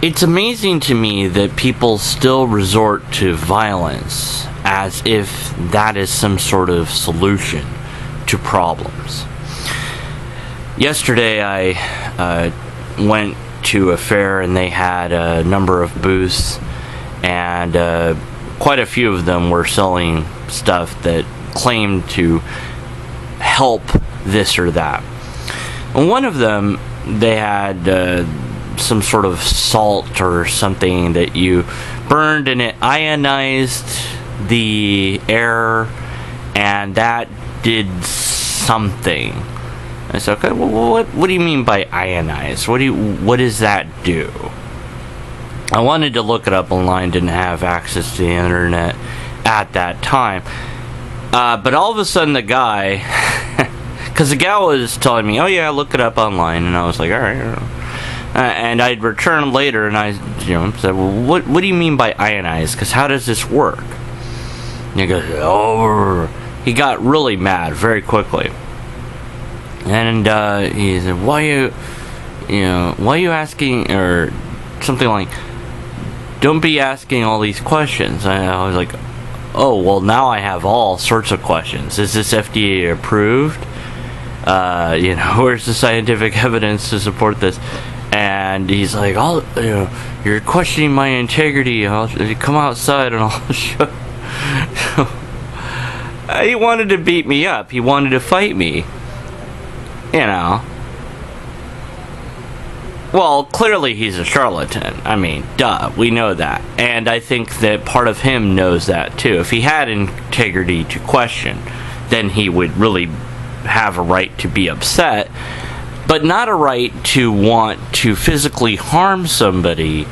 It's amazing to me that people still resort to violence as if that is some sort of solution to problems. Yesterday I went to a fair and they had a number of booths, and quite a few of them were selling stuff that claimed to help this or that. And one of them, they had some sort of salt or something that you burned and it ionized the air, and that did something. I said, okay, well, what do you mean by ionized? What does that do? I wanted to look it up online, didn't have access to the internet at that time. But all of a sudden the guy, because the gal was telling me, oh yeah, look it up online, and I was like, all right. And I'd return later, and I, said, well, what do you mean by ionized? Because how does this work? And he goes, oh, he got really mad very quickly. And he said, why are you asking, or something like, don't be asking all these questions. And I was like, oh, well, now I have all sorts of questions. Is this FDA approved? Where's the scientific evidence to support this? And he's like, you're questioning my integrity. I'll come outside and I'll show. He wanted to beat me up. He wanted to fight me. Well, clearly he's a charlatan. I mean, duh, we know that. And I think that part of him knows that too. If he had integrity to question, then he would really have a right to be upset, but not a right to want to physically harm somebody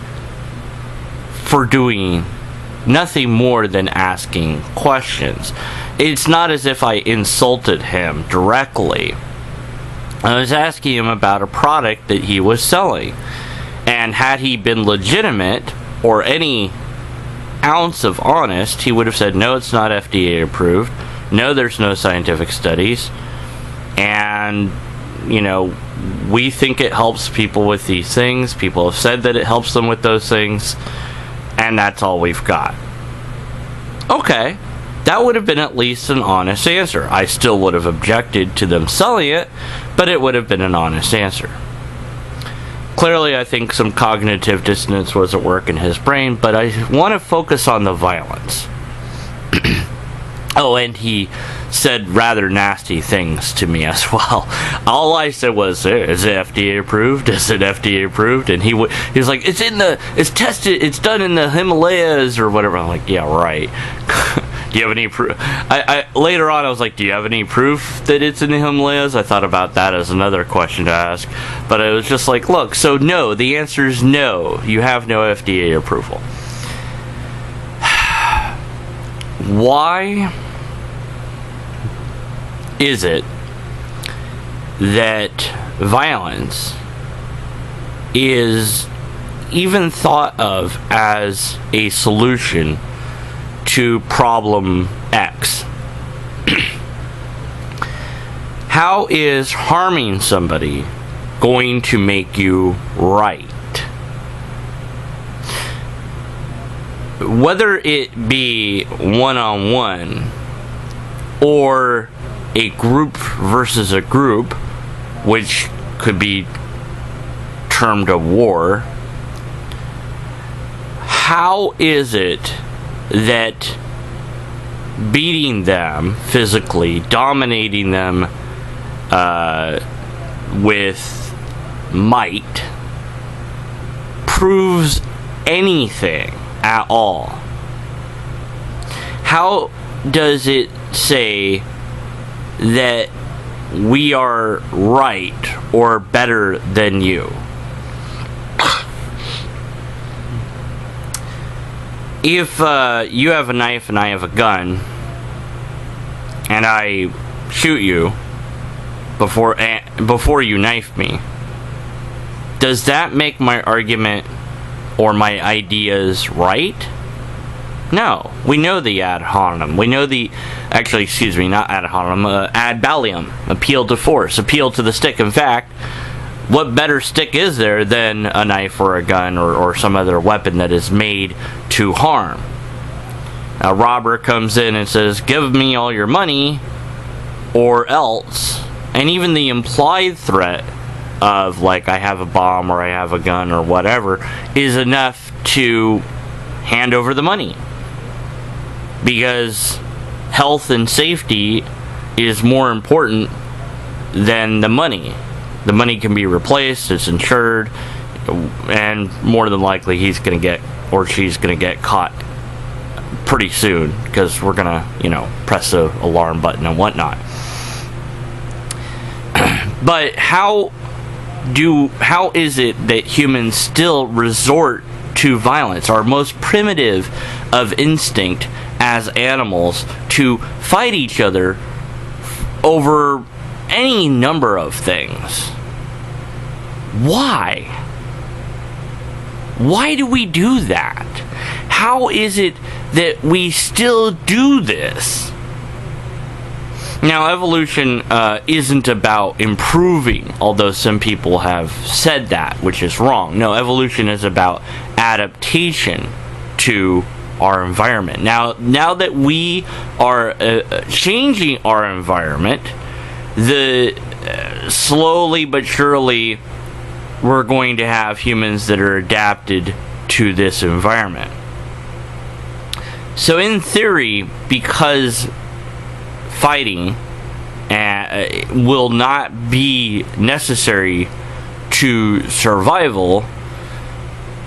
for doing nothing more than asking questions. It's not as if I insulted him directly. I was asking him about a product that he was selling. And had he been legitimate, or any ounce of honest, he would have said, no, it's not FDA approved. No, there's no scientific studies. And, we think it helps people with these things. People have said that it helps them with those things. And that's all we've got. Okay. That would have been at least an honest answer. I still would have objected to them selling it, but it would have been an honest answer. Clearly, I think some cognitive dissonance was at work in his brain, but I want to focus on the violence. Oh, and he said rather nasty things to me as well. All I said was, is it FDA approved? Is it FDA approved? And he was like, it's tested, it's done in the Himalayas or whatever. I'm like, yeah, right. Do you have any proof? Later on, I was like, do you have any proof that it's in the Himalayas? I thought about that as another question to ask. But it was just like, look, so no, the answer is no. You have no FDA approval. Why is it that violence is even thought of as a solution to problem X? How is harming somebody going to make you right? Whether it be one-on-one or a group versus a group, which could be termed a war, how is it that beating them physically, dominating them with might, proves anything at all? How does it say that we are right or better than you? If you have a knife and I have a gun, and I shoot you before you knife me, does that make my argument or my ideas right? No. We know the ad hominem. We know the... Actually, excuse me, not ad hominem. Ad ballium. Appeal to force. Appeal to the stick. In fact, what better stick is there than a knife or a gun or some other weapon that is made to harm? A robber comes in and says, give me all your money or else. And even the implied threat of, like, I have a bomb or I have a gun or whatever is enough to hand over the money. Because health and safety is more important than the money. The money can be replaced, it's insured, and more than likely he's going to get, or she's going to get caught pretty soon, because we're going to, press the alarm button and whatnot. But how is it that humans still resort to violence, our most primitive of instinct as animals, to fight each other over any number of things? Why? Why do we do that? How is it that we still do this? Now, evolution isn't about improving, although some people have said that, which is wrong. No, evolution is about adaptation to our environment. Now that we are changing our environment, slowly but surely we're going to have humans that are adapted to this environment. So in theory, because fighting will not be necessary to survival,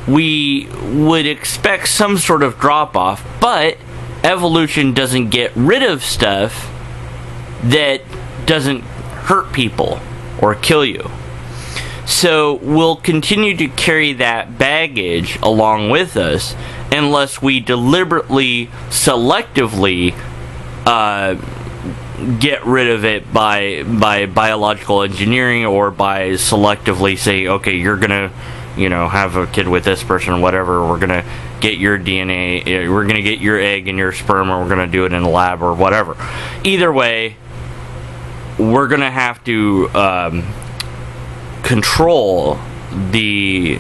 we would expect some sort of drop-off, but evolution doesn't get rid of stuff that doesn't hurt people or kill you. So we'll continue to carry that baggage along with us unless we deliberately, selectively get rid of it by biological engineering, or by selectively say, okay, you're gonna have a kid with this person or whatever, we're gonna get your DNA, we're gonna get your egg and your sperm, or we're gonna do it in a lab or whatever. Either way, we're gonna have to control the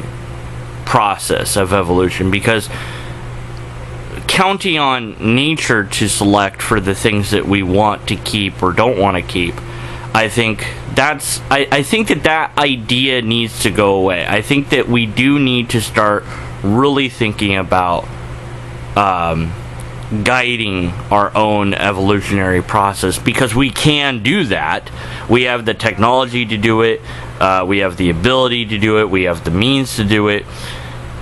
process of evolution, because counting on nature to select for the things that we want to keep or don't want to keep, I think that idea needs to go away. I think that we do need to start really thinking about guiding our own evolutionary process, because we can do that. We have the technology to do it. We have the ability to do it. We have the means to do it.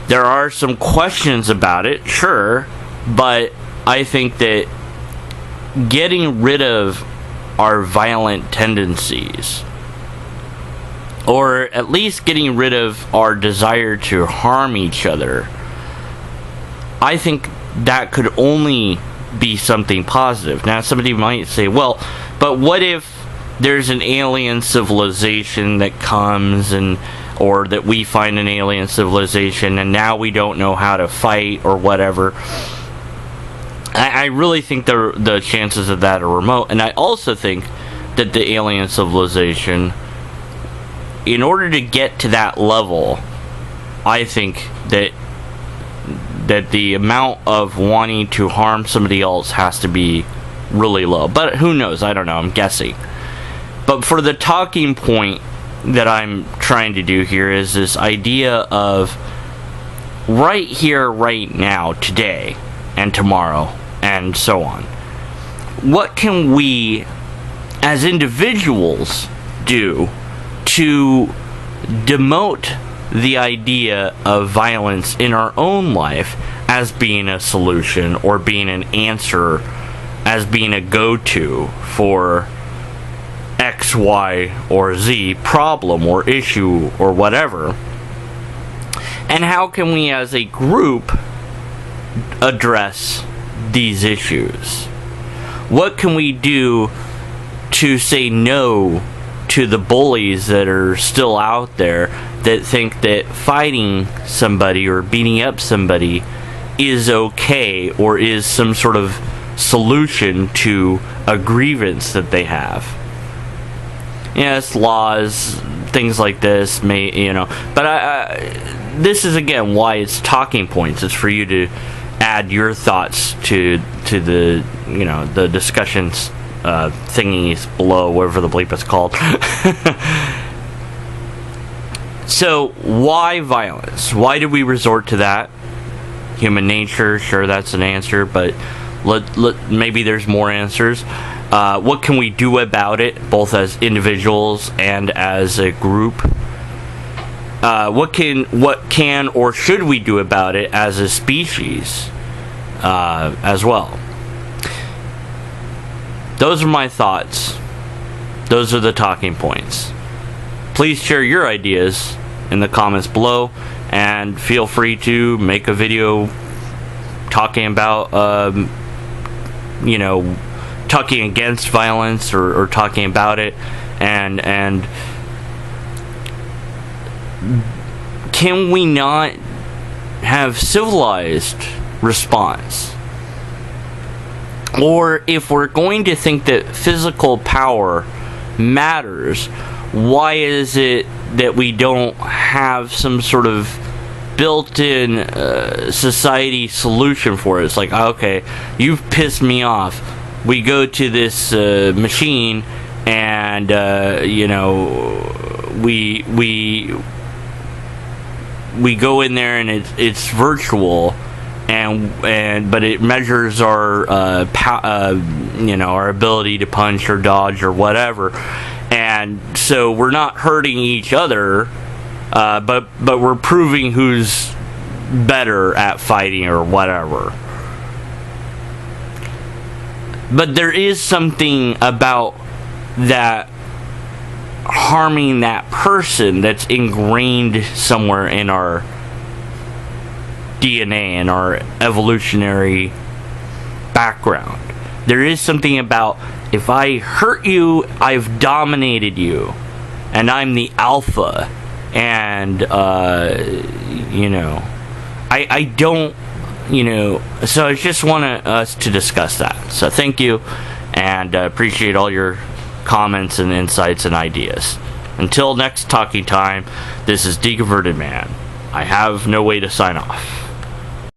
There are some questions about it, sure, but I think that getting rid of our violent tendencies, or at least getting rid of our desire to harm each other, I think that could only be something positive. Now, somebody might say, well, but what if there's an alien civilization that comes, or that we find an alien civilization and now we don't know how to fight or whatever? I really think the chances of that are remote. And I also think that the alien civilization, in order to get to that level, I think that the amount of wanting to harm somebody else has to be really low. But who knows? I don't know. I'm guessing. But for the talking point that I'm trying to do here is this idea of right here, right now, today, and tomorrow, and so on. What can we, as individuals, do to demote the idea of violence in our own life as being a solution, or being an answer, as being a go-to for X, Y, or Z problem or issue or whatever? And how can we as a group address these issues? What can we do to say no to the bullies that are still out there that think that fighting somebody or beating up somebody is okay, or is some sort of solution to a grievance that they have? Yes, laws, things like this may, but this is again why it's talking points. It's for you to add your thoughts to the the discussions thingies below, whatever the bleep it's called. So why violence? Why do we resort to that? Human nature, sure, that's an answer, but maybe there's more answers. What can we do about it, both as individuals and as a group? What can or should we do about it as a species, as well? Those are my thoughts. Those are the talking points. Please share your ideas in the comments below, and feel free to make a video talking about, talking against violence or talking about it, and can we not have civilized response? Or if we're going to think that physical power matters, why is it that we don't have some sort of built-in society solution for it? It's like, okay, you've pissed me off. We go to this machine, and we go in there, and it's virtual, but it measures our our ability to punch or dodge or whatever, and so we're not hurting each other, but we're proving who's better at fighting or whatever. But there is something about that harming that person that's ingrained somewhere in our DNA and our evolutionary background. There is something about, if I hurt you, I've dominated you, and I'm the alpha, and I don't, so I just want us to discuss that. So thank you, and appreciate all your comments and insights and ideas. Until next talking time, this is Deconverted Man. I have no way to sign off.